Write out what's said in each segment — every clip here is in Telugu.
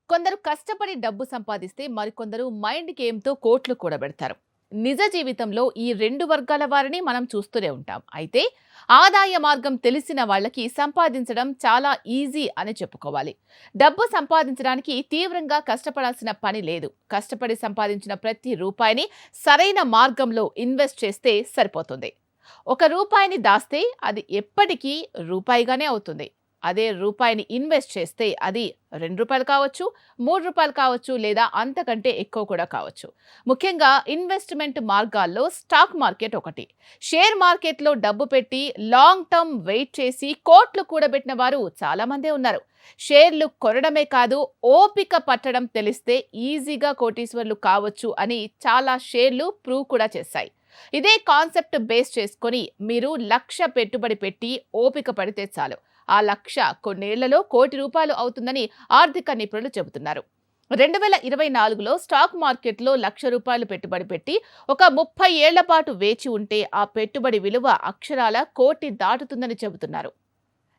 కొందరు కష్టపడి డబ్బు సంపాదిస్తే మరికొందరు మైండ్ గేమ్‌తో కోట్లు కూడబెడతారు. నిజ జీవితంలో ఈ 2 వర్గాల వారిని మనం చూస్తూనే ఉంటాం. అయితే ఆదాయ మార్గం తెలిసిన వాళ్ళకి సంపాదించడం చాలా ఈజీ అని చెప్పుకోవాలి. డబ్బు సంపాదించడానికి తీవ్రంగా కష్టపడాల్సిన పని లేదు. కష్టపడి సంపాదించిన ప్రతి రూపాయిని సరైన మార్గంలో ఇన్వెస్ట్ చేస్తే సరిపోతుంది. ఒక రూపాయిని దాస్తే అది ఎప్పటికీ రూపాయిగానే అవుతుంది. అదే రూపాయిని ఇన్వెస్ట్ చేస్తే అది రూ. 2 కావచ్చు, రూ. 3 కావచ్చు, లేదా అంతకంటే ఎక్కువ కూడా కావచ్చు. ముఖ్యంగా ఇన్వెస్ట్మెంట్ మార్గాల్లో స్టాక్ మార్కెట్ ఒకటి. షేర్ మార్కెట్లో డబ్బు పెట్టి లాంగ్ టర్మ్ వెయిట్ చేసి కోట్లు కూడబెట్టిన వారు చాలా మందే ఉన్నారు. షేర్లు కొనడమే కాదు, ఓపిక పట్టడం తెలిస్తే ఈజీగా కోటీశ్వర్లు కావచ్చు అని చాలా షేర్లు ప్రూవ్ కూడా చేశాయి. ఇదే కాన్సెప్ట్ బేస్ చేసుకొని మీరు లక్ష పెట్టుబడి పెట్టి ఓపిక పడితే చాలు, ఆ లక్ష కొన్నేళ్లలో రూ. 1 కోటి అవుతుందని ఆర్థిక నిపుణులు చెబుతున్నారు. 2024లో స్టాక్ మార్కెట్లో రూ. 1,00,000 పెట్టుబడి పెట్టి ఒక 30 ఏళ్ల పాటు వేచి ఉంటే ఆ పెట్టుబడి విలువ అక్షరాల కోటి దాటుతుందని చెబుతున్నారు.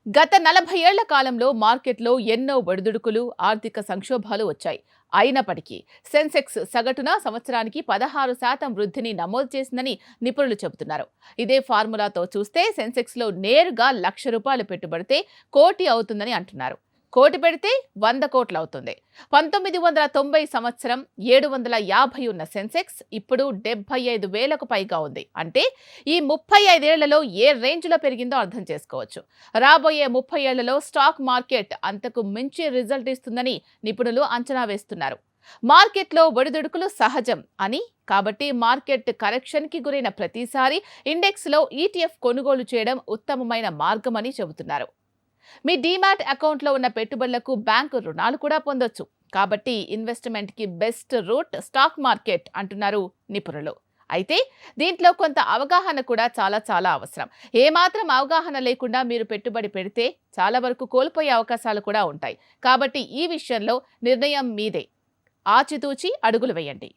గత 40 ఏళ్ల కాలంలో మార్కెట్లో ఎన్నో ఒడిదుడుకులు, ఆర్థిక సంక్షోభాలు వచ్చాయి. అయినప్పటికీ సెన్సెక్స్ సగటున సంవత్సరానికి 16% వృద్ధిని నమోదు చేసిందని నిపుణులు చెబుతున్నారు. ఇదే ఫార్ములాతో చూస్తే సెన్సెక్స్లో నేరుగా రూ. 1,00,000 పెట్టుబడితే కోటి అవుతుందని అంటున్నారు. కోటి పెడితే 100 కోట్లు అవుతుంది. 1990 సంవత్సరం 750 ఉన్న సెన్సెక్స్ ఇప్పుడు 75,000కు పైగా ఉంది. అంటే ఈ 35 ఏళ్లలో ఏ రేంజ్లో పెరిగిందో అర్థం చేసుకోవచ్చు. రాబోయే 30 ఏళ్లలో స్టాక్ మార్కెట్ అంతకు మించి రిజల్ట్ ఇస్తుందని నిపుణులు అంచనా వేస్తున్నారు. మార్కెట్లో ఒడిదుడుకులు సహజం అని, కాబట్టి మార్కెట్ కరెక్షన్కి గురైన ప్రతిసారి ఇండెక్స్లో ఈటీఎఫ్ కొనుగోలు చేయడం ఉత్తమమైన మార్గమని చెబుతున్నారు. మీ డీమ్యాట్ అకౌంట్లో ఉన్న పెట్టుబడులకు బ్యాంకు రుణాలు కూడా పొందొచ్చు. కాబట్టి ఇన్వెస్ట్మెంట్కి బెస్ట్ రూట్ స్టాక్ మార్కెట్ అంటున్నారు నిపుణులు. అయితే దీంట్లో కొంత అవగాహన కూడా చాలా అవసరం. ఏమాత్రం అవగాహన లేకుండా మీరు పెట్టుబడి పెడితే చాలా వరకు కోల్పోయే అవకాశాలు కూడా ఉంటాయి. కాబట్టి ఈ విషయంలో నిర్ణయం మీదే. ఆచితూచి అడుగులు వేయండి.